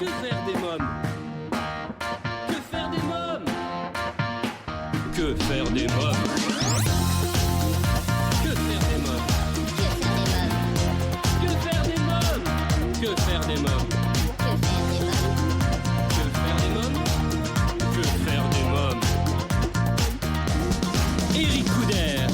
Que faire des mômes? Que faire des mômes? Que faire des mômes? Que faire des mômes? Que faire des mômes? Que faire des mômes? Que faire des mômes? Que faire des mômes? Éric Couder.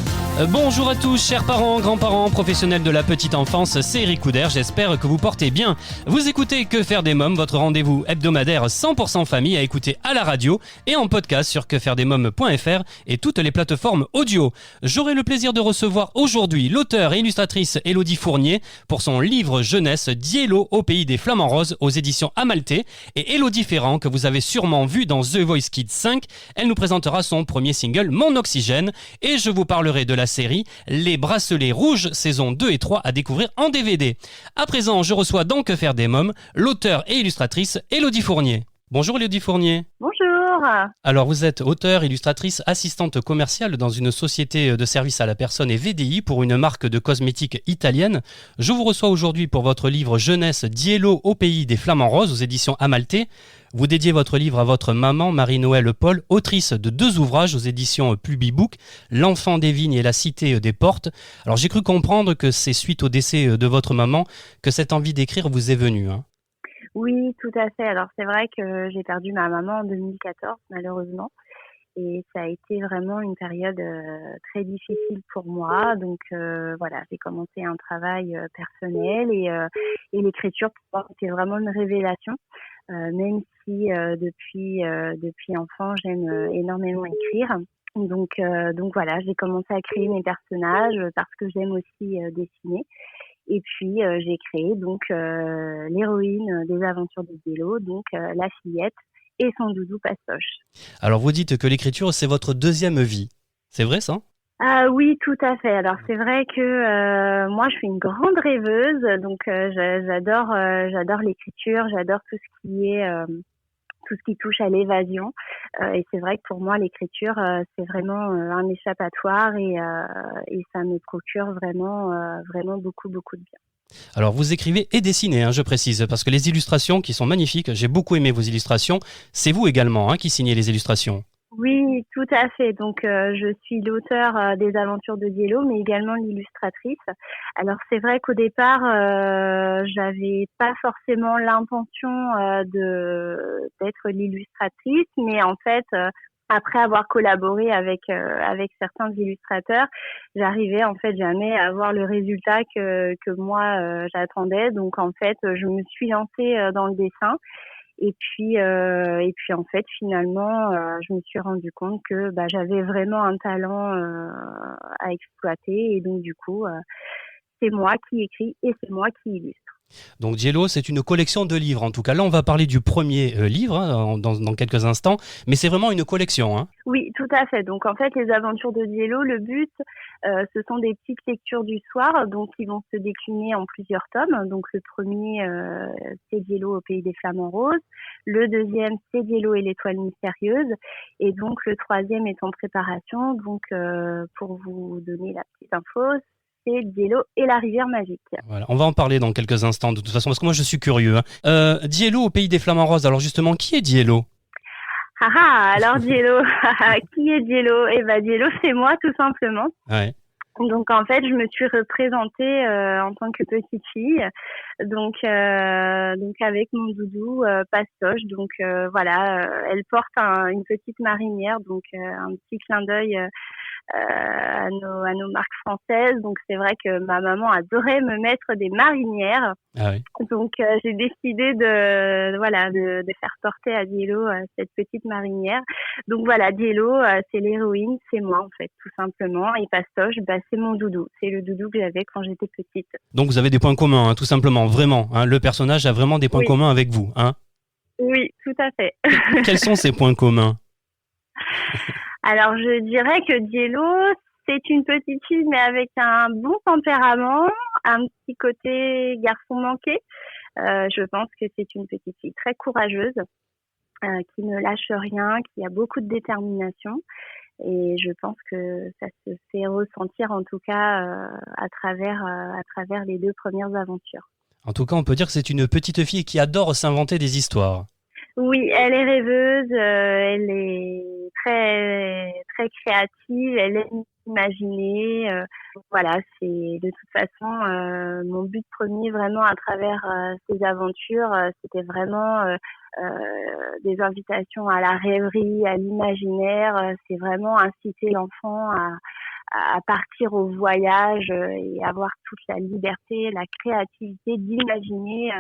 Bonjour à tous, chers parents, grands-parents, professionnels de la petite enfance, c'est Éric Couder, j'espère que vous portez bien. Vous écoutez Que faire des mômes, votre rendez-vous hebdomadaire 100% famille à écouter à la radio et en podcast sur quefairedesmômes.fr et toutes les plateformes audio. J'aurai le plaisir de recevoir aujourd'hui l'auteure et illustratrice Élodie Fournier pour son livre jeunesse Diello au pays des flamants roses aux éditions Amalté, et Élodie Ferrand que vous avez sûrement vu dans The Voice Kids 5. Elle nous présentera son premier single Mon Oxygène et je vous parlerai de la série Les Bracelets Rouges, saison 2 et 3 à découvrir en DVD. À présent, je reçois dans Que faire des mômes l'auteure et illustratrice Élodie Fournier. Bonjour Élodie Fournier. Bonjour. Alors vous êtes auteure, illustratrice, assistante commerciale dans une société de services à la personne et VDI pour une marque de cosmétiques italienne. Je vous reçois aujourd'hui pour votre livre jeunesse Diello au pays des flamants roses aux éditions Amalté. Vous dédiez votre livre à votre maman Marie-Noëlle Paul, autrice de 2 ouvrages aux éditions Publibook, L'enfant des vignes et la cité des portes. Alors j'ai cru comprendre que c'est suite au décès de votre maman que cette envie d'écrire vous est venue. Oui, tout à fait. Alors c'est vrai que j'ai perdu ma maman en 2014, malheureusement. Et ça a été vraiment une période très difficile pour moi. Donc voilà, j'ai commencé un travail personnel et l'écriture pour moi c'était vraiment une révélation. Même si depuis enfant j'aime énormément écrire. Donc voilà, j'ai commencé à créer mes personnages parce que j'aime aussi dessiner. Et puis j'ai créé donc l'héroïne des aventures de Diello, donc la fillette et son doudou Pastoche. Alors vous dites que l'écriture c'est votre deuxième vie, c'est vrai ça ? Ah oui, tout à fait. Alors c'est vrai que moi je suis une grande rêveuse, donc j'adore l'écriture, j'adore tout ce qui touche à l'évasion. Et c'est vrai que pour moi l'écriture c'est vraiment un échappatoire et ça me procure vraiment beaucoup de bien. Alors vous écrivez et dessinez, je précise, parce que les illustrations qui sont magnifiques, j'ai beaucoup aimé vos illustrations, c'est vous également qui signez les illustrations. Oui, tout à fait. Donc, je suis l'auteure des aventures de Diello, mais également l'illustratrice. Alors, c'est vrai qu'au départ, j'avais pas forcément l'intention d'être l'illustratrice, mais en fait, après avoir collaboré avec certains illustrateurs, j'arrivais en fait jamais à avoir le résultat que moi j'attendais. Donc, en fait, je me suis lancée dans le dessin. Et puis en fait, finalement, je me suis rendu compte que j'avais vraiment un talent à exploiter. Et donc, du coup, c'est moi qui écris et c'est moi qui illustre. Donc Diello, c'est une collection de livres. En tout cas, là, on va parler du premier livre dans quelques instants. Mais c'est vraiment une collection. Oui, tout à fait. Donc, en fait, les aventures de Diello, le but, ce sont des petites lectures du soir, donc qui vont se décliner en plusieurs tomes. Donc, le premier, c'est Diello au pays des flamants roses. Le deuxième, c'est Diello et l'étoile mystérieuse. Et donc, le troisième est en préparation. Donc, pour vous donner la petite info, c'est Diello et la rivière magique. Voilà, on va en parler dans quelques instants de toute façon, parce que moi je suis curieux. Diello au pays des flamants roses, alors justement, qui est Diello ? Alors Diello, qui est Diello ? Diello, c'est moi tout simplement. Ouais. Donc en fait, je me suis représentée en tant que petite fille, donc avec mon doudou Pastoche. Donc voilà, elle porte une petite marinière, donc un petit clin d'œil à nos marques françaises. Donc c'est vrai que ma maman adorait me mettre des marinières. Ah oui. Donc j'ai décidé de faire porter à Diello cette petite marinière. Donc voilà, Diello c'est l'héroïne, c'est moi en fait tout simplement, et Pastoche c'est mon doudou, c'est le doudou que j'avais quand j'étais petite. Donc vous avez des points communs tout simplement, vraiment. Le personnage a vraiment des points communs avec vous. Oui, tout à fait. Quels sont ces points communs ? Alors je dirais que Diello, c'est une petite fille mais avec un bon tempérament, un petit côté garçon manqué. Je pense que c'est une petite fille très courageuse, qui ne lâche rien, qui a beaucoup de détermination. Et je pense que ça se fait ressentir en tout cas à travers les 2 premières aventures. En tout cas, on peut dire que c'est une petite fille qui adore s'inventer des histoires. Oui, elle est rêveuse, elle est très très créative, elle aime imaginer. Voilà, c'est de toute façon mon but premier vraiment à travers ces aventures, c'était vraiment des invitations à la rêverie, à l'imaginaire. C'est vraiment inciter l'enfant à partir au voyage et avoir toute la liberté, la créativité d'imaginer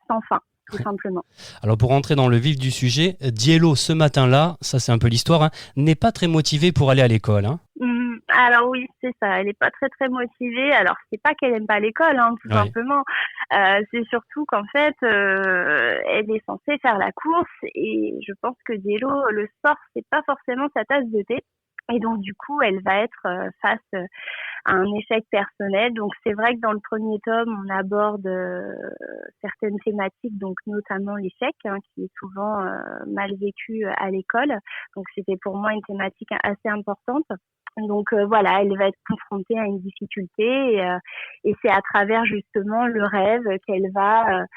sans fin, tout simplement. Alors pour rentrer dans le vif du sujet, Diello ce matin-là, ça c'est un peu l'histoire, hein, n'est pas très motivée pour aller à l'école. Hein. Alors oui, c'est ça. Elle est pas très très motivée. Alors c'est pas qu'elle aime pas l'école, hein, tout simplement. C'est surtout qu'en fait, elle est censée faire la course et je pense que Diello, le sport, c'est pas forcément sa tasse de thé. Et donc du coup, elle va être face à un échec personnel. Donc c'est vrai que dans le premier tome, on aborde certaines thématiques, donc notamment l'échec, hein, qui est souvent mal vécu à l'école. Donc c'était pour moi une thématique assez importante. Donc voilà, elle va être confrontée à une difficulté et c'est à travers justement le rêve qu'elle va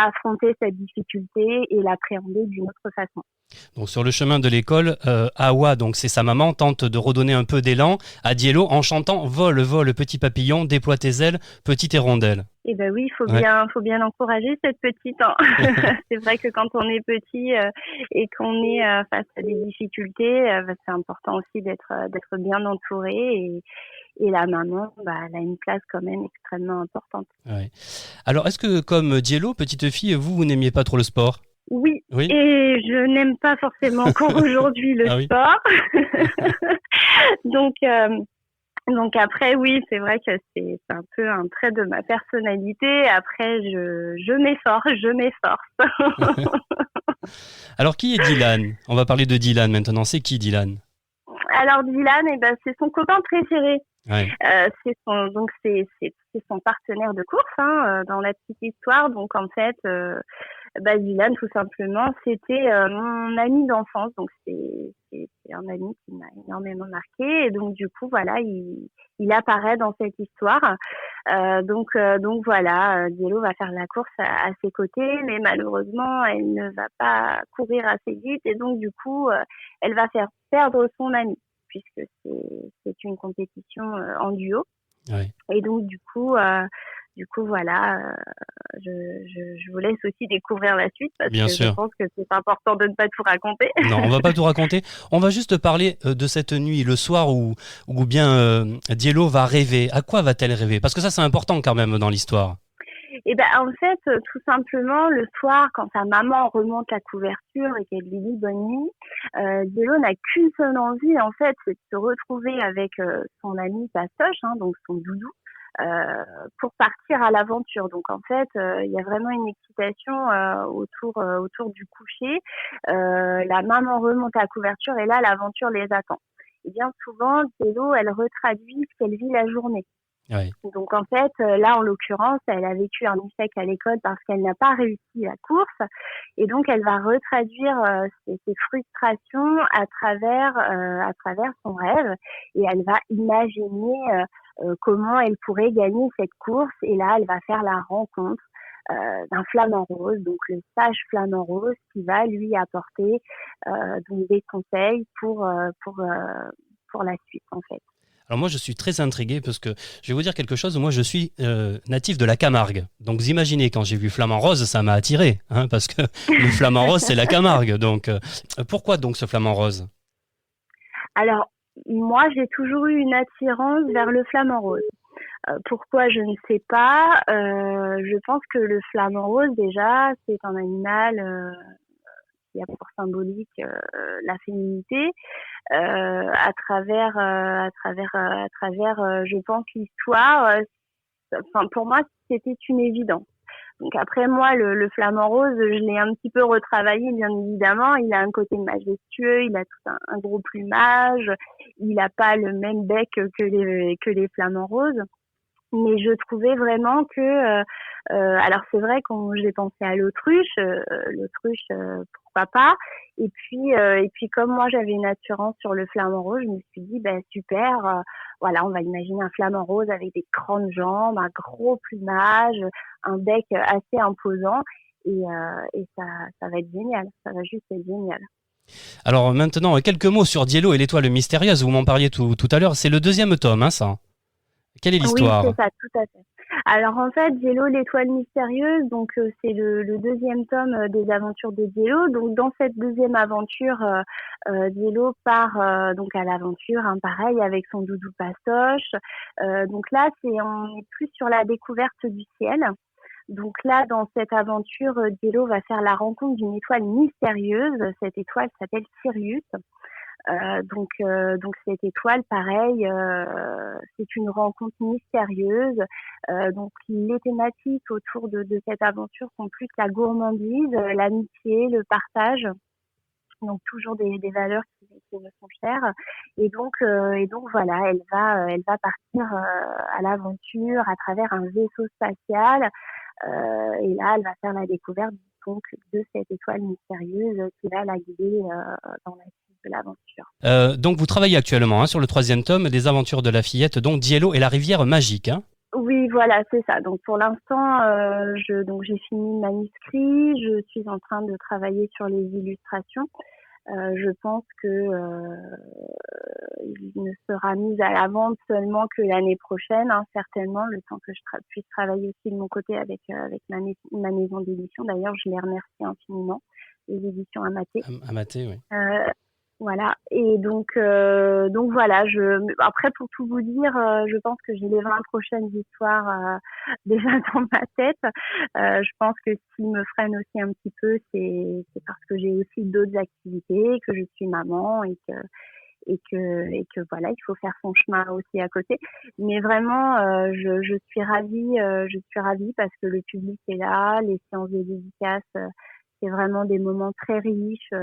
affronter cette difficulté et l'appréhender d'une autre façon. Donc sur le chemin de l'école, Awa, donc c'est sa maman, tente de redonner un peu d'élan à Diello en chantant Vole, vole, petit papillon, déploie tes ailes, petite hirondelle. Eh ben oui, faut bien encourager cette petite. Hein. C'est vrai que quand on est petit et qu'on est face à des difficultés, c'est important aussi d'être bien entouré et la maman, elle a une place quand même extrêmement importante. Ouais. Alors est-ce que comme Diello, petite fille, vous n'aimiez pas trop le sport ? Oui, et je n'aime pas forcément encore aujourd'hui le sport. Donc après, oui, c'est vrai que c'est un peu un trait de ma personnalité. Après, je m'efforce. Alors qui est Dylan ? On va parler de Dylan maintenant. C'est qui Dylan ? Alors Dylan, c'est son copain préféré. Ouais. C'est son partenaire de course dans la petite histoire. Donc en fait, Dylan, tout simplement, c'était mon ami d'enfance. Donc c'est un ami qui m'a énormément marqué. Et donc du coup, voilà, il apparaît dans cette histoire. Donc voilà, Diello va faire la course à ses côtés, mais malheureusement, elle ne va pas courir assez vite. Et donc du coup, elle va faire perdre son ami, puisque c'est une compétition en duo. Ouais. Et donc du coup voilà, je vous laisse aussi découvrir la suite parce Bien que sûr. je pense que c'est important de ne pas tout raconter. Non, on va pas tout raconter. On va juste parler de cette nuit, le soir où bien Diello va rêver. À quoi va-t-elle rêver ? Parce que ça c'est important quand même dans l'histoire. Et en fait, tout simplement, le soir, quand sa maman remonte la couverture et qu'elle lui dit bonne nuit, Diello n'a qu'une seule envie, en fait, c'est de se retrouver avec son ami Pastoche, donc son doudou, pour partir à l'aventure. Donc en fait, il y a vraiment une excitation autour du coucher. La maman remonte la couverture et là, l'aventure les attend. Et bien souvent, Diello, elle retraduit ce qu'elle vit la journée. Ouais. Donc en fait, là en l'occurrence, elle a vécu un échec à l'école parce qu'elle n'a pas réussi la course, et donc elle va retraduire ses frustrations à travers son rêve, et elle va imaginer comment elle pourrait gagner cette course. Et là, elle va faire la rencontre d'un flamant rose, donc le sage flamant rose, qui va lui apporter donc des conseils pour la suite en fait. Alors moi je suis très intrigué parce que je vais vous dire quelque chose. Moi je suis natif de la Camargue. Donc vous imaginez, quand j'ai vu Flamant Rose, ça m'a attiré, parce que le Flamant Rose c'est la Camargue. Donc pourquoi donc ce Flamant Rose ? Alors moi j'ai toujours eu une attirance vers le Flamant Rose. Pourquoi, je ne sais pas. Je pense que le Flamant Rose déjà c'est un animal qui a pour symbolique la féminité. À travers je pense l'histoire, pour moi c'était une évidence. Donc après, moi le flamant rose, je l'ai un petit peu retravaillé, bien évidemment. Il a un côté majestueux, il a tout un gros plumage, il a pas le même bec que les flamants roses. Mais je trouvais vraiment que, alors c'est vrai qu'on j'ai pensé à l'autruche, pourquoi pas. Et puis comme moi j'avais une assurance sur le flamant rose, je me suis dit ben super, voilà, on va imaginer un flamant rose avec des grandes jambes, un gros plumage, un bec assez imposant, et ça va être génial, ça va juste être génial. Alors maintenant, quelques mots sur Diello et l'étoile mystérieuse, vous m'en parliez tout à l'heure, c'est le deuxième tome, hein, ça. Quelle est Oui, c'est l'histoire? ça, tout à fait. Alors en fait, Diello, l'étoile mystérieuse, donc c'est le deuxième tome des aventures de Diello. Donc dans cette deuxième aventure, Diello part donc à l'aventure, hein, pareil avec son doudou pastoche. Donc là, on est plus sur la découverte du ciel. Donc là, dans cette aventure, Diello va faire la rencontre d'une étoile mystérieuse. Cette étoile s'appelle Sirius. Donc cette étoile, pareil, c'est une rencontre mystérieuse. Donc les thématiques autour de cette aventure sont plus la gourmandise, l'amitié, le partage. Donc toujours des valeurs qui me sont chères. Et donc voilà, elle va partir à l'aventure à travers un vaisseau spatial. Et là, elle va faire la découverte donc de cette étoile mystérieuse qui va la guider dans la suite de l'aventure. Donc vous travaillez actuellement, hein, sur le troisième tome des aventures de la fillette, donc Diello et la rivière magique, hein. Oui, voilà, c'est ça. Donc pour l'instant, donc j'ai fini le manuscrit, je suis en train de travailler sur les illustrations. Je pense que il ne sera mis à la vente seulement que l'année prochaine, hein, certainement, le temps que je puisse travailler aussi de mon côté avec ma maison d'édition. D'ailleurs, je les remercie infiniment, les éditions Amaté. À mater, oui. Euh, Voilà. Et donc voilà. Après, pour tout vous dire, je pense que j'ai les 20 prochaines histoires déjà dans ma tête. Je pense que ce qui me freine aussi un petit peu, c'est parce que j'ai aussi d'autres activités, que je suis maman et que voilà, il faut faire son chemin aussi à côté. Mais vraiment, je suis ravie parce que le public est là, les séances de dédicaces, c'est vraiment des moments très riches.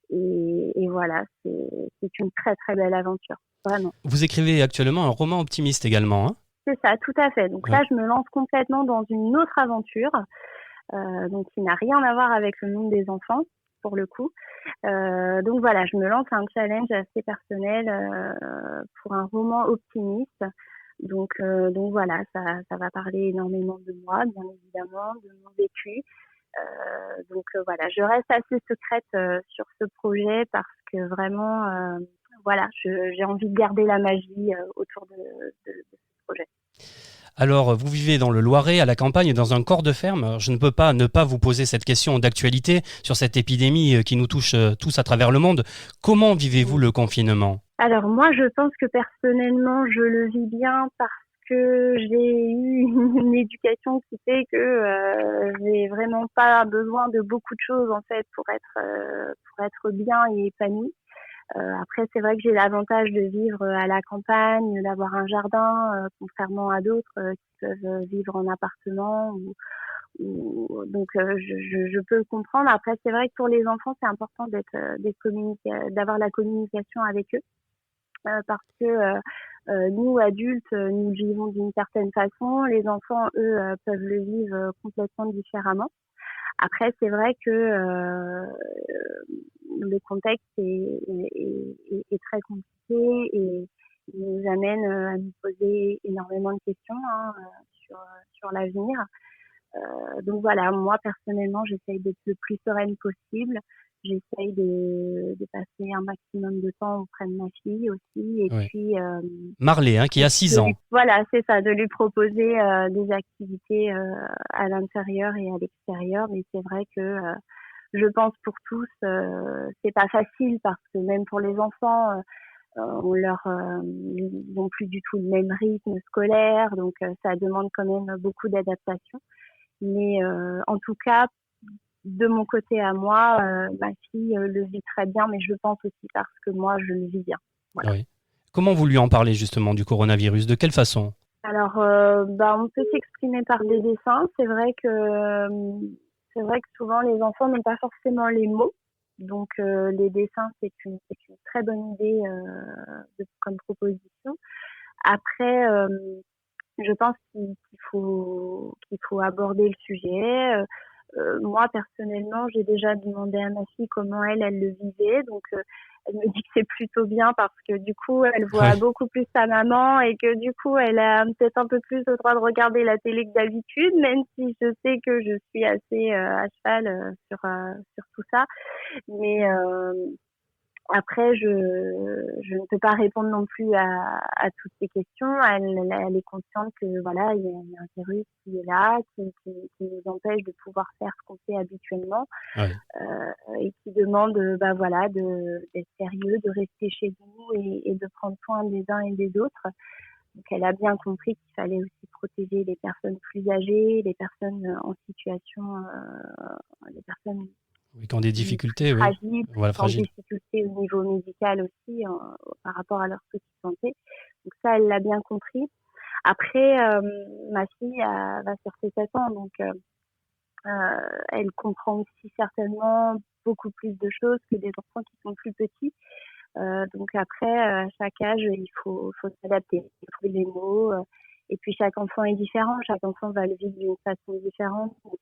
Et voilà, c'est une très très belle aventure, vraiment. Vous écrivez actuellement un roman optimiste également, hein. C'est ça, tout à fait. Donc Ouais. là, je me lance complètement dans une autre aventure, donc qui n'a rien à voir avec le monde des enfants, pour le coup. Donc voilà, je me lance à un challenge assez personnel pour un roman optimiste. Donc voilà, ça va parler énormément de moi, bien évidemment, de mon vécu. Voilà, je reste assez secrète sur ce projet parce que vraiment, voilà, j'ai envie de garder la magie autour de ce projet. Alors, vous vivez dans le Loiret, à la campagne, dans un corps de ferme. Alors, je ne peux pas ne pas vous poser cette question d'actualité sur cette épidémie qui nous touche tous à travers le monde. Comment vivez-vous le confinement? Alors moi, je pense que personnellement, je le vis bien parce que j'ai eu une éducation qui fait que j'ai vraiment pas besoin de beaucoup de choses en fait pour être bien et épanouie. Après, c'est vrai que j'ai l'avantage de vivre à la campagne, d'avoir un jardin, contrairement à d'autres qui peuvent vivre en appartement. Je peux le comprendre. Après, c'est vrai que pour les enfants, c'est important d'avoir la communication avec eux, parce que nous, adultes, nous le vivons d'une certaine façon. Les enfants, eux, peuvent le vivre complètement différemment. Après, c'est vrai que le contexte est très compliqué et il nous amène à nous poser énormément de questions, hein, sur l'avenir. Donc voilà, moi personnellement, j'essaye d'être le plus sereine possible. J'essaye de passer un maximum de temps auprès de ma fille aussi. Et Oui. puis, Marley, hein, qui a 6 ans. voilà, c'est ça, de lui proposer des activités à l'intérieur et à l'extérieur. Mais c'est vrai que je pense pour tous, c'est pas facile parce que même pour les enfants, ils n'ont plus du tout le même rythme scolaire, donc ça demande quand même beaucoup d'adaptation. Mais en tout cas, de mon côté à moi, ma fille le vit très bien, mais je pense aussi parce que moi, je le vis bien. Voilà. Oui. Comment vous lui en parlez justement du coronavirus? De quelle façon? Alors, on peut s'exprimer par des dessins. C'est vrai que souvent les enfants n'ont pas forcément les mots, donc les dessins c'est une très bonne idée comme proposition. Après, je pense qu'il faut aborder le sujet. Moi, personnellement, j'ai déjà demandé à ma fille comment elle le vivait. Donc, elle me dit que c'est plutôt bien parce que du coup, elle voit beaucoup plus sa maman et que du coup, elle a peut-être un peu plus le droit de regarder la télé que d'habitude, même si je sais que je suis assez à cheval sur tout ça. Mais après, je ne peux pas répondre non plus à toutes ces questions. Elle est consciente que voilà, il y a un virus qui est là, qui nous empêche de pouvoir faire ce qu'on fait habituellement, et qui demande, voilà, d'être sérieux, de rester chez nous et de prendre soin des uns et des autres. Donc, elle a bien compris qu'il fallait aussi protéger les personnes plus âgées, les personnes en situation, les personnes qui ont des difficultés, fragiles, voilà, qui ont des difficultés au niveau médical aussi par rapport à leur petite santé. Donc ça, elle l'a bien compris. Après, ma fille va sur ses 7 ans, donc elle comprend aussi certainement beaucoup plus de choses que des enfants qui sont plus petits. Donc après, à chaque âge, il faut s'adapter, trouver les mots. Et puis chaque enfant est différent, chaque enfant va le vivre d'une façon différente. Donc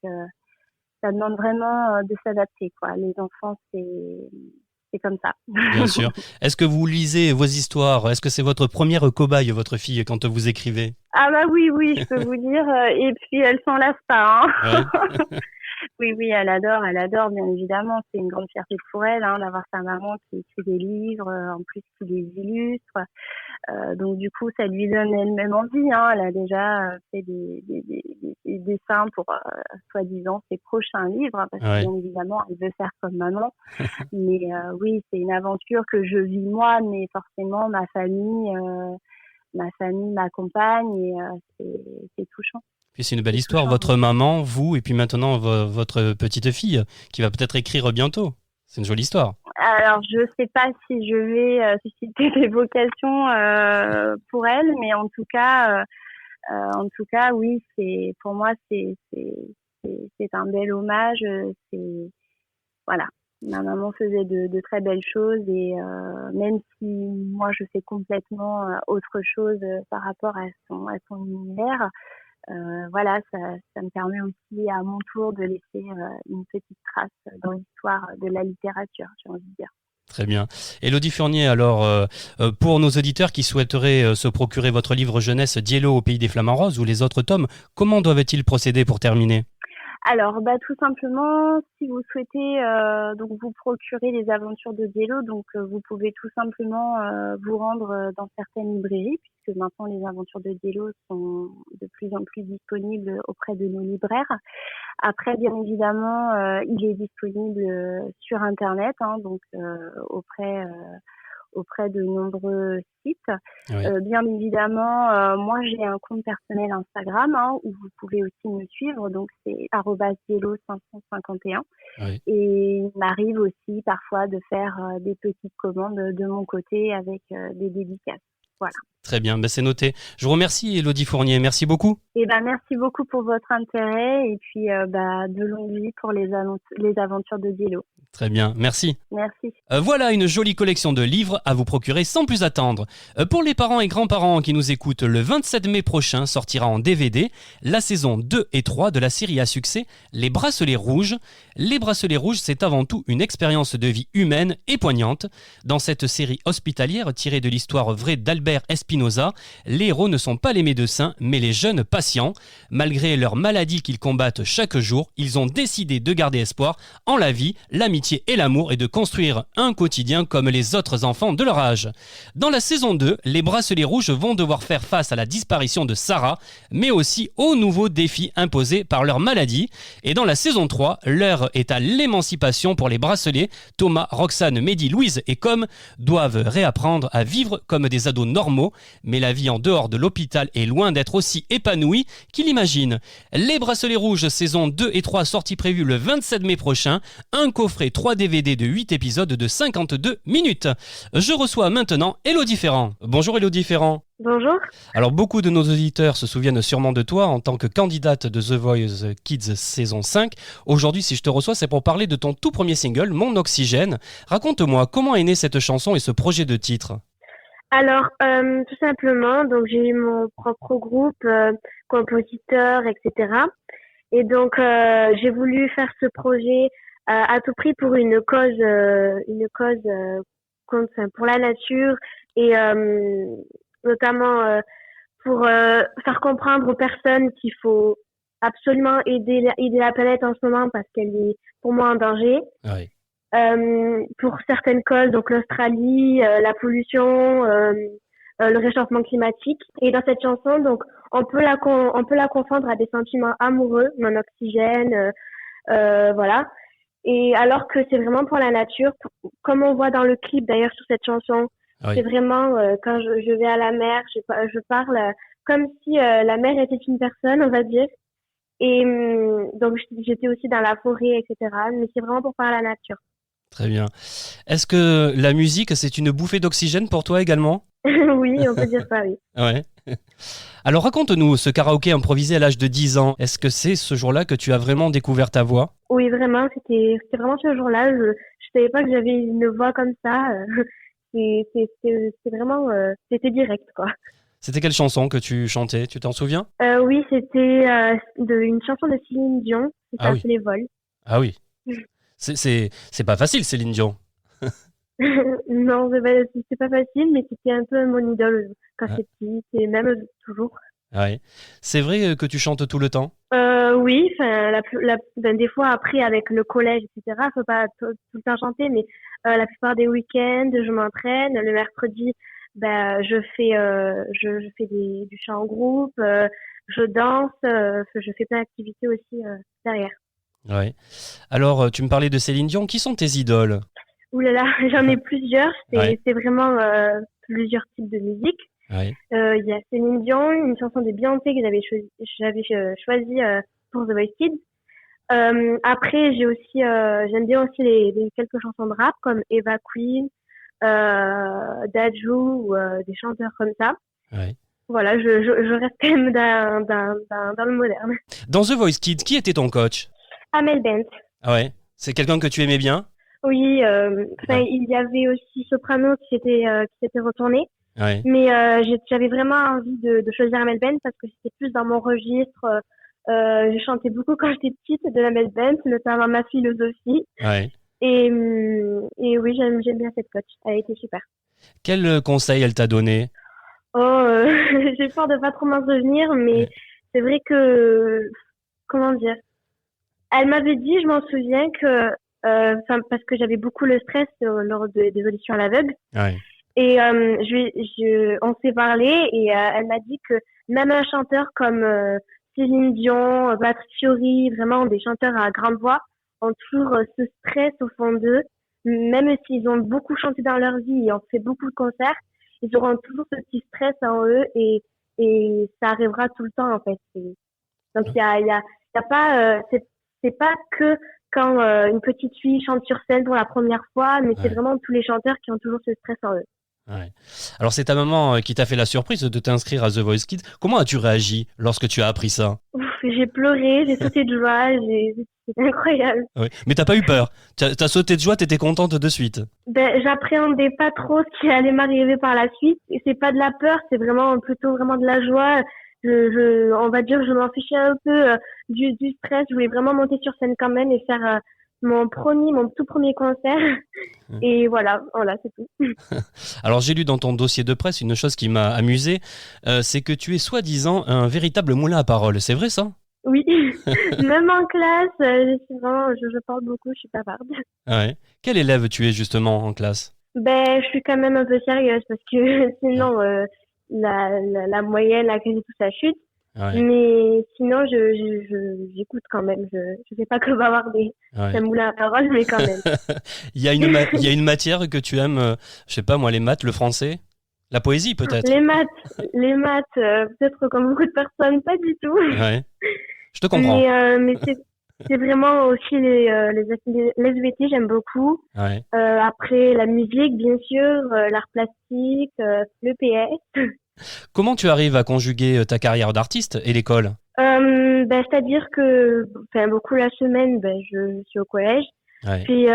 ça demande vraiment de s'adapter, quoi. Les enfants, c'est comme ça. Bien sûr. Est-ce que vous lisez vos histoires? Est-ce que c'est votre première cobaye, votre fille, quand vous écrivez? Ah bah oui, je peux vous dire. Et puis elle s'en lasse pas. Hein. Oui, elle adore, bien évidemment. C'est une grande fierté pour elle, d'avoir sa maman qui écrit des livres, en plus qui les illustre. Donc du coup, ça lui donne elle-même envie. Elle a déjà fait des dessins pour soi-disant ses prochains livres, parce que bien évidemment, elle veut faire comme maman. Mais oui, c'est une aventure que je vis moi, mais forcément ma famille m'accompagne et c'est touchant. Puis c'est une belle histoire, votre maman, vous, et puis maintenant votre petite fille, qui va peut-être écrire bientôt. C'est une jolie histoire. Alors, je ne sais pas si je vais susciter des vocations pour elle, mais en tout cas, oui, pour moi, c'est un bel hommage. Voilà. Ma maman faisait de très belles choses et même si moi je fais complètement autre chose par rapport à son univers, voilà, ça me permet aussi à mon tour de laisser une petite trace dans l'histoire de la littérature, j'ai envie de dire. Très bien. Élodie Fournier, alors pour nos auditeurs qui souhaiteraient se procurer votre livre jeunesse Diello au pays des flamants roses ou les autres tomes, comment doivent-ils procéder pour terminer ? Alors, tout simplement, si vous souhaitez donc vous procurer les aventures de Diello, donc vous pouvez tout simplement vous rendre dans certaines librairies, puisque maintenant les aventures de Diello sont de plus en plus disponibles auprès de nos libraires. Après, bien évidemment, il est disponible sur Internet, donc auprès de nombreux sites. Oui. Bien évidemment, moi j'ai un compte personnel Instagram où vous pouvez aussi me suivre, donc c'est @diello551. Oui. Et il m'arrive aussi parfois de faire des petites commandes de mon côté avec des dédicaces. Voilà. Très bien, c'est noté. Je vous remercie Élodie Fournier, merci beaucoup. Merci beaucoup pour votre intérêt et puis de longue vie pour les aventures de Diello. Très bien, merci. Merci. Voilà une jolie collection de livres à vous procurer sans plus attendre. Pour les parents et grands-parents qui nous écoutent, le 27 mai prochain sortira en DVD la saison 2 et 3 de la série à succès Les Bracelets Rouges. Les Bracelets Rouges, c'est avant tout une expérience de vie humaine et poignante. Dans cette série hospitalière tirée de l'histoire vraie d'Albert Espinosa, les héros ne sont pas les médecins, mais les jeunes patients. Malgré leur maladie qu'ils combattent chaque jour, ils ont décidé de garder espoir en la vie, l'amitié et l'amour et de construire un quotidien comme les autres enfants de leur âge. Dans la saison 2, les Bracelets Rouges vont devoir faire face à la disparition de Sarah, mais aussi aux nouveaux défis imposés par leur maladie. Et dans la saison 3, l'heure est à l'émancipation pour les bracelets. Thomas, Roxane, Mehdi, Louise et Com doivent réapprendre à vivre comme des ados normaux, mais la vie en dehors de l'hôpital est loin d'être aussi épanouie qu'ils l'imaginent. Les Bracelets Rouges, saison 2 et 3, sortie prévue le 27 mai prochain, un coffret 3 DVD de 8 épisodes de 52 minutes. Je reçois maintenant Élodie Ferrand. Bonjour Élodie Ferrand. Bonjour. Alors beaucoup de nos auditeurs se souviennent sûrement de toi en tant que candidate de The Voice Kids saison 5. Aujourd'hui, si je te reçois, c'est pour parler de ton tout premier single, Mon Oxygène. Raconte-moi, comment est née cette chanson et ce projet de titre ? Alors, tout simplement, donc j'ai eu mon propre groupe, compositeur, etc. Et donc, j'ai voulu faire ce projet à tout prix pour une cause enfin, pour la nature et notamment pour faire comprendre aux personnes qu'il faut absolument aider la planète en ce moment parce qu'elle est pour moi en danger. Oui. Pour certaines causes, donc l'Australie, la pollution, le réchauffement climatique. Et dans cette chanson, donc on peut la confondre à des sentiments amoureux, non oxygène, voilà. Et alors que c'est vraiment pour la nature, comme on voit dans le clip d'ailleurs sur cette chanson, Oui. c'est vraiment quand je vais à la mer, je parle comme si la mer était une personne, on va dire. Et donc j'étais aussi dans la forêt, etc. Mais c'est vraiment pour parler à la nature. Très bien. Est-ce que la musique, c'est une bouffée d'oxygène pour toi également? Oui, on peut dire ça, oui. Ouais. Alors raconte-nous ce karaoké improvisé à l'âge de 10 ans. Est-ce que c'est ce jour-là que tu as vraiment découvert ta voix? Oui, vraiment, c'était vraiment ce jour-là. Je savais pas que j'avais une voix comme ça. C'est vraiment, c'était direct, quoi. C'était quelle chanson que tu chantais? Tu t'en souviens? Oui, c'était une chanson de Céline Dion qui Ah oui. s'appelait Vol. Ah oui. C'est pas facile, Céline Dion. Non, c'est pas facile, mais c'était un peu mon idole quand Ah, j'étais petite et même toujours. ouais. C'est vrai que tu chantes tout le temps? Oui, enfin, ben, des fois après avec le collège, etc. Faut pas tout le temps chanter, mais la plupart des week-ends, je m'entraîne. Le mercredi, ben, je fais du chant en groupe, je danse, je fais plein d'activités aussi derrière. Ouais. Alors, tu me parlais de Céline Dion. Qui sont tes idoles? Ouh là là, j'en ai plusieurs. Ouais. C'est vraiment plusieurs types de musique. Ouais. Il y a Céline Dion, une chanson de Beyoncé que j'avais choisi pour The Voice Kids. Après, j'aime bien aussi quelques chansons de rap comme Eva Queen, Dadju ou des chanteurs comme ça. Ouais. Voilà, je reste quand même dans le moderne. Dans The Voice Kids, qui était ton coach? Amel Bent. Ah ouais. C'est quelqu'un que tu aimais bien? Oui, Ouais. il y avait aussi Soprano qui s'était retourné. Ouais. Mais j'avais vraiment envie de choisir Amel Bent parce que c'était plus dans mon registre. J'ai chanté beaucoup quand j'étais petite de Amel Bent, notamment ma philosophie. Ouais. Et oui, j'aime bien cette coach. Elle a été super. Quel conseil elle t'a donné? Oh, j'ai peur de pas trop m'en souvenir, mais Ouais. c'est vrai que, comment dire, elle m'avait dit, je m'en souviens que, parce que j'avais beaucoup le stress lors des auditions à l'aveugle. Ouais. Et on s'est parlé et elle m'a dit que même un chanteur comme Céline Dion, Patrick Fiori, vraiment des chanteurs à grande voix, ont toujours ce stress au fond d'eux, même s'ils ont beaucoup chanté dans leur vie et ont fait beaucoup de concerts, ils auront toujours ce petit stress en eux et ça arrivera tout le temps en fait. Donc il y a pas, c'est pas que quand une petite fille chante sur scène pour la première fois, mais c'est Ouais. vraiment tous les chanteurs qui ont toujours ce stress en eux. Ouais. Alors c'est ta maman qui t'a fait la surprise de t'inscrire à The Voice Kids. Comment as-tu réagi lorsque tu as appris ça? Ouf, j'ai pleuré, j'ai sauté de joie, c'est incroyable. Ouais. Mais t'as pas eu peur. T'as sauté de joie, t'étais contente de suite. Ben, j'appréhendais pas trop ce qui allait m'arriver par la suite. Et c'est pas de la peur, c'est vraiment plutôt vraiment de la joie. On va dire, je m'en fichais un peu du stress. Je voulais vraiment monter sur scène quand même et faire mon tout premier concert. Et voilà, c'est tout. Alors j'ai lu dans ton dossier de presse une chose qui m'a amusé, c'est que tu es soi-disant un véritable moulin à paroles. C'est vrai ça? Oui, même en classe, je parle beaucoup, je suis bavarde. Ouais. Quel élève tu es justement en classe? Ben, je suis quand même un peu sérieuse parce que Ouais. sinon, la moyenne, la quasi tout ça chute. Ouais. Mais sinon, j'écoute quand même. Je sais pas que bavarder. Ouais. Ça me moule à la parole, mais quand même. Il y a une matière que tu aimes, je sais pas moi, les maths, le français, la poésie peut-être. Les maths, peut-être comme beaucoup de personnes, pas du tout. Ouais. Je te comprends. Mais c'est vraiment aussi les SVT, j'aime beaucoup. Ouais. Après, la musique, bien sûr, l'art plastique, le PS. Comment tu arrives à conjuguer ta carrière d'artiste et l'école? Ben, c'est-à-dire que, enfin, beaucoup la semaine, ben, je suis au collège. Ouais. Puis,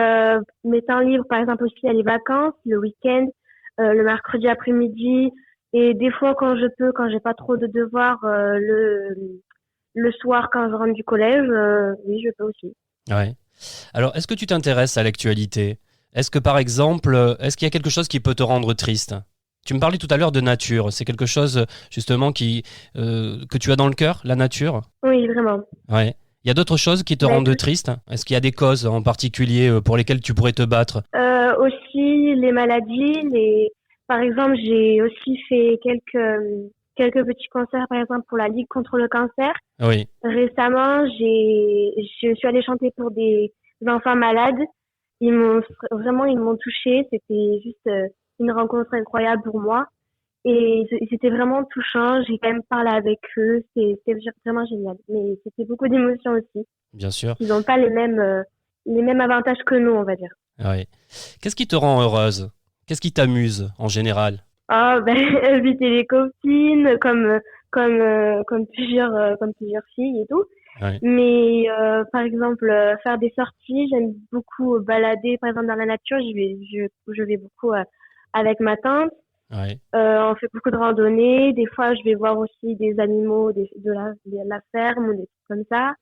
mes temps libres, par exemple, aussi, il y a les vacances, le week-end, le mercredi après-midi. Et des fois, quand je peux, quand j'ai pas trop de devoirs, le soir, quand je rentre du collège, oui, je peux aussi. Ouais. Alors, est-ce que tu t'intéresses à l'actualité? Est-ce que, par exemple, est-ce qu'il y a quelque chose qui peut te rendre triste? Tu me parlais tout à l'heure de nature. C'est quelque chose, justement, que tu as dans le cœur, la nature? Oui, vraiment. Ouais. Il y a d'autres choses qui te Ben, rendent triste? Est-ce qu'il y a des causes en particulier pour lesquelles tu pourrais te battre? aussi les maladies, par exemple, j'ai aussi fait quelques petits concerts, par exemple, pour la Ligue contre le cancer. Oui, Récemment, je suis allée chanter pour des enfants malades. Ils m'ont touchée. C'était juste une rencontre incroyable pour moi. Et c'était vraiment touchant. J'ai quand même parlé avec eux. C'était vraiment génial. Mais c'était beaucoup d'émotions aussi. bien sûr. Ils n'ont pas les mêmes avantages que nous, on va dire. Oui. Qu'est-ce qui te rend heureuse? Qu'est-ce qui t'amuse en général? Ah, ben, inviter les copines, comme plusieurs filles et tout. Ouais, Mais, par exemple, faire des sorties, j'aime beaucoup balader, par exemple, dans la nature. Je vais beaucoup avec ma tante. ouais. On fait beaucoup de randonnées. Des fois, je vais voir aussi des animaux de la ferme ou des trucs comme ça.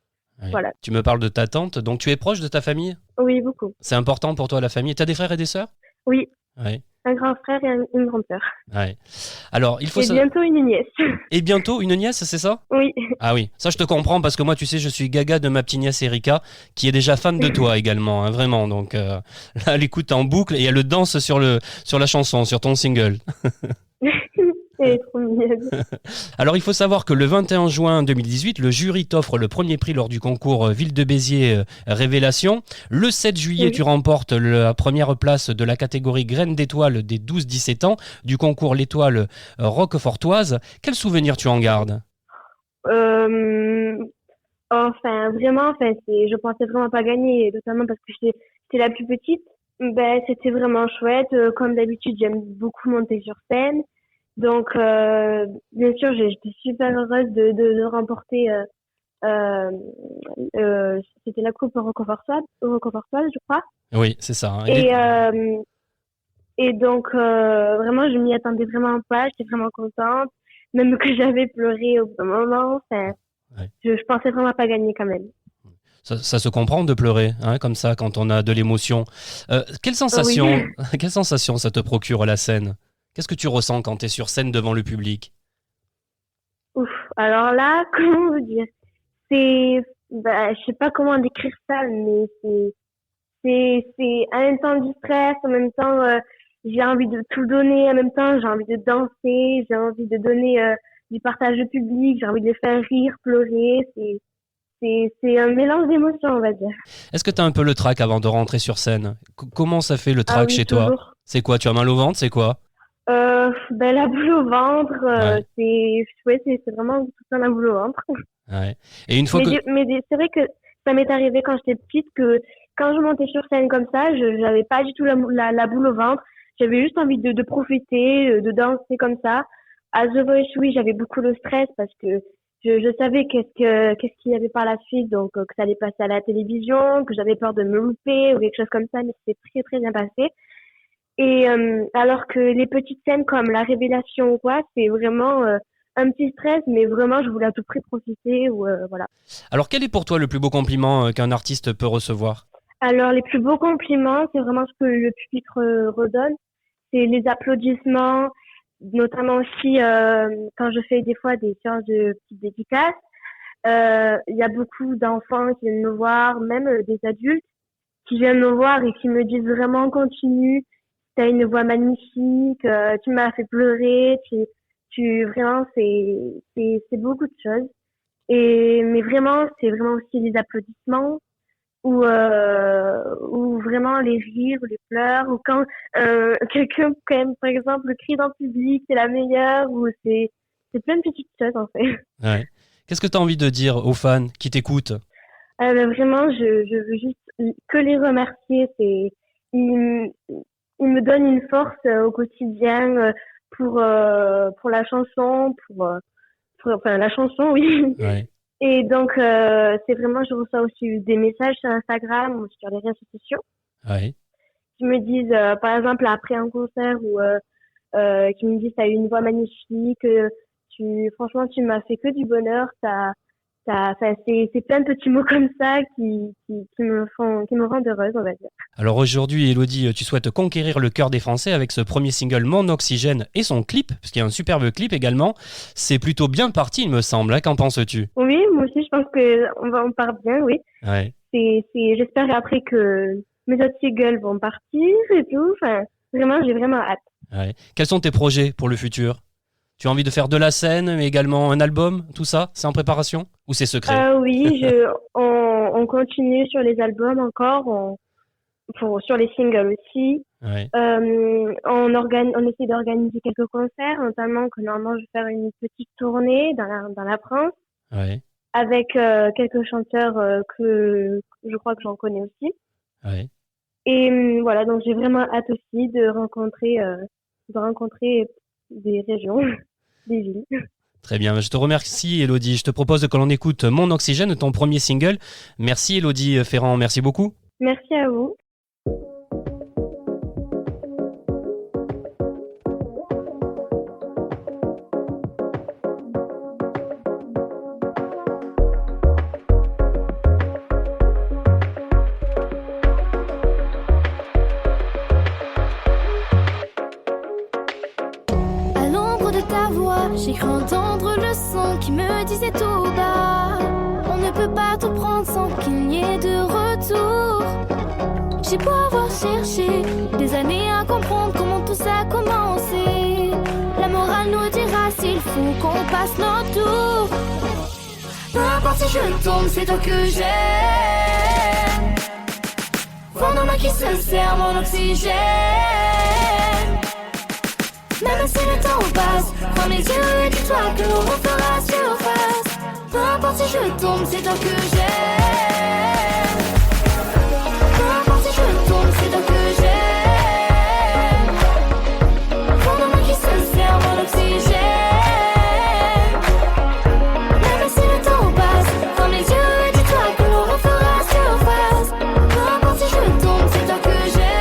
Ouais. Voilà. Tu me parles de ta tante, donc tu es proche de ta famille? Oui, beaucoup. C'est important pour toi la famille. Tu as des frères et des sœurs? Oui, Ouais, un grand frère et une grande sœur. ouais. Alors, il faut Et bientôt une nièce. Et bientôt une nièce, c'est ça? Oui. Ah oui, ça je te comprends parce que moi, tu sais, je suis gaga de ma petite nièce Erika, qui est déjà fan de toi également, hein, vraiment. Donc là, elle écoute en boucle et elle danse sur la chanson, sur ton single. Elle est trop mignonne. Alors, il faut savoir que le 21 juin 2018, le jury t'offre le premier prix lors du concours Ville de Béziers Révélation. Le 7 juillet, Oui. tu remportes la première place de la catégorie Graines d'étoiles des 12-17 ans du concours L'Étoile Roquefortoise. Quel souvenir tu en gardes? Euh, je pensais vraiment pas gagner, notamment parce que j'étais la plus petite. Ben, c'était vraiment chouette. Comme d'habitude, j'aime beaucoup monter sur scène. Donc, bien sûr, j'étais super heureuse de remporter, euh, c'était la coupe Roquefortoise, je crois. Oui, c'est ça, hein. Et donc, vraiment, je m'y attendais vraiment pas. J'étais vraiment contente. Même que j'avais pleuré au bout d'un moment. Enfin, Ouais. je pensais vraiment pas gagner quand même. Ça se comprend de pleurer, hein, comme ça, quand on a de l'émotion. Quelle sensation, Oui. quelle sensation ça te procure la scène? Qu'est-ce que tu ressens quand tu es sur scène devant le public? Ouf. Alors là, comment vous dire? Je sais pas comment décrire ça, mais c'est en même temps du stress, en même temps, j'ai envie de tout donner, en même temps, j'ai envie de danser, j'ai envie de donner du partage au public, j'ai envie de les faire rire, pleurer. C'est un mélange d'émotions, on va dire. Est-ce que tu as un peu le trac avant de rentrer sur scène? Comment ça fait le Ah trac oui, chez toi? toujours. C'est quoi? Tu as mal au ventre? C'est quoi? Ben, la boule au ventre, Ouais, c'est vraiment tout ça, la boule au ventre. ouais. Et une fois que... C'est vrai que ça m'est arrivé quand j'étais petite que quand je montais sur scène comme ça, je n'avais pas du tout la boule au ventre. J'avais juste envie de profiter, de danser comme ça. À The Voice, oui, j'avais beaucoup de stress parce que je savais qu'est-ce qu'il y avait par la suite, donc que ça allait passer à la télévision, que j'avais peur de me louper ou quelque chose comme ça, mais c'était très très bien passé. Et alors que les petites scènes comme la révélation ou quoi, c'est vraiment un petit stress, mais vraiment je voulais à tout prix profiter ou voilà. Alors, quel est pour toi le plus beau compliment qu'un artiste peut recevoir? Alors les plus beaux compliments, c'est vraiment ce que le public redonne, c'est les applaudissements, notamment aussi quand je fais des fois des séances de petites dédicaces. Il y a beaucoup d'enfants qui viennent me voir, même des adultes qui viennent me voir et qui me disent vraiment continue, t'as une voix magnifique, tu m'as fait pleurer, vraiment c'est beaucoup de choses. Mais vraiment c'est vraiment aussi les applaudissements ou vraiment les rires, les pleurs ou quand quelqu'un quand même par exemple crie dans le public, c'est la meilleure ou c'est plein de petites choses en fait. Ouais. Qu'est-ce que tu as envie de dire aux fans qui t'écoutent? Vraiment, je veux juste que les remercier. Ils, ils me donnent une force au quotidien pour la chanson, enfin la chanson, oui. Ouais. Et donc, c'est vraiment, je reçois aussi des messages sur Instagram ou sur les réseaux sociaux Ouais. qui me disent, par exemple, après un concert ou qui me disent t'as eu une voix magnifique, franchement tu m'as fait que du bonheur, enfin, c'est plein de petits mots comme ça qui me rendent heureuse, on va dire. Alors aujourd'hui, Elodie, tu souhaites conquérir le cœur des Français avec ce premier single Mon Oxygène et son clip, parce qu'il y a un superbe clip également. C'est plutôt bien parti, il me semble. Qu'en penses-tu ? Oui, moi aussi, je pense on part bien, oui. Ouais. J'espère après que mes autres singles vont partir et tout. Enfin, vraiment, j'ai vraiment hâte. Ouais. Quels sont tes projets pour le futur ? Tu as envie de faire de la scène, mais également un album, tout ça ? C'est en préparation ? Ou c'est secret ? Oui, on continue sur les albums encore, sur les singles aussi. Ouais. On essaie d'organiser quelques concerts, notamment que normalement je vais faire une petite tournée dans la France. Ouais. Avec quelques chanteurs que je crois que j'en connais aussi. Ouais. Et voilà, donc j'ai vraiment hâte aussi de rencontrer des régions, des villes. Très bien, je te remercie Elodie. Je te propose que l'on écoute Mon Oxygène, ton premier single. Merci Elodie Ferrand, merci beaucoup. Merci à vous. J'ai cru entendre le son qui me disait tout bas: on ne peut pas tout prendre sans qu'il n'y ait de retour. J'ai beau avoir cherché des années à comprendre comment tout ça a commencé. La morale nous dira s'il faut qu'on passe notre tour. Peu importe si je tombe, c'est toi que j'aime. Vent dans main qui se serre mon oxygène. Même si le temps passe, ferme les yeux et dis-toi que l'on refera surface. Peu importe si je tombe, c'est toi que j'aime. Peu importe si je tombe, c'est toi que j'aime. Vent dans main qui se serre mon oxygène. Même si le temps passe, ferme les yeux et dis-toi que l'on refera surface. Peu importe si je tombe, c'est toi que j'aime.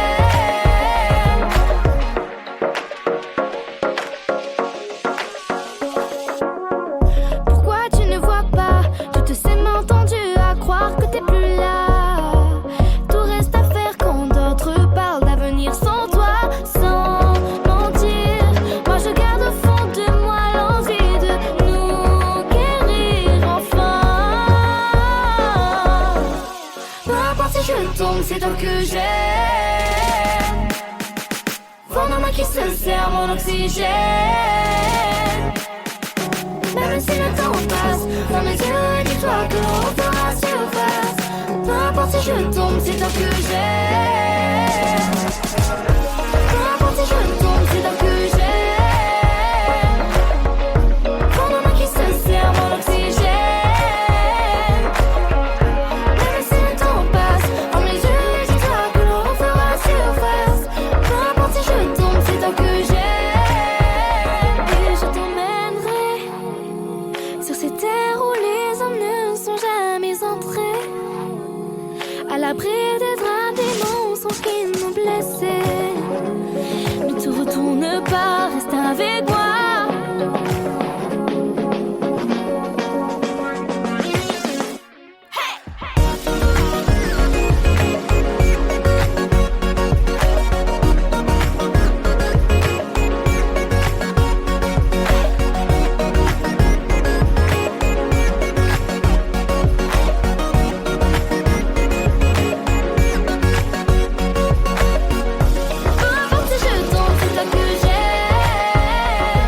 C'est toi que j'aime. Vent dans main qui se serre mon oxygène. Même si le temps passe, dans mes yeux, dis-toi que l'on fera surface. Peu importe si je tombe, c'est toi que j'aime. Peu importe si je tombe, c'est toi que j'aime. Vent dans main qui se serre mon oxygène. À l'abri des draps, des mensonges qui nous blessaient. Ne te retourne pas, reste avec moi. Peu importe si je tombe, c'est toi que j'aime.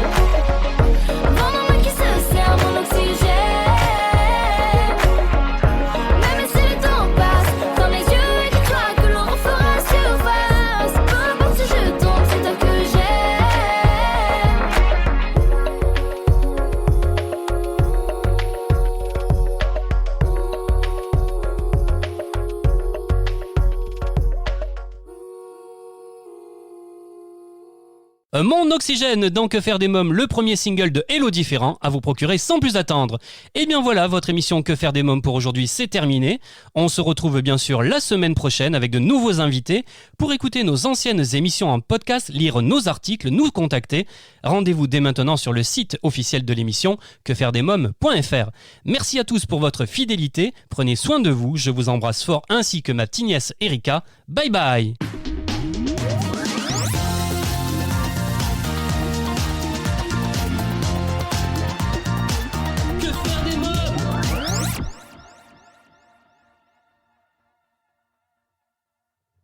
Mon Oxygène dans Que faire des mômes, le premier single de Hello Différent à vous procurer sans plus attendre. Et bien voilà, votre émission Que faire des mômes pour aujourd'hui, c'est terminé. On se retrouve bien sûr la semaine prochaine avec de nouveaux invités. Pour écouter nos anciennes émissions en podcast, lire nos articles, nous contacter, rendez-vous dès maintenant sur le site officiel de l'émission quefairedesmômes.fr. Merci à tous pour votre fidélité, prenez soin de vous, je vous embrasse fort ainsi que ma petite nièce Erika. Bye bye.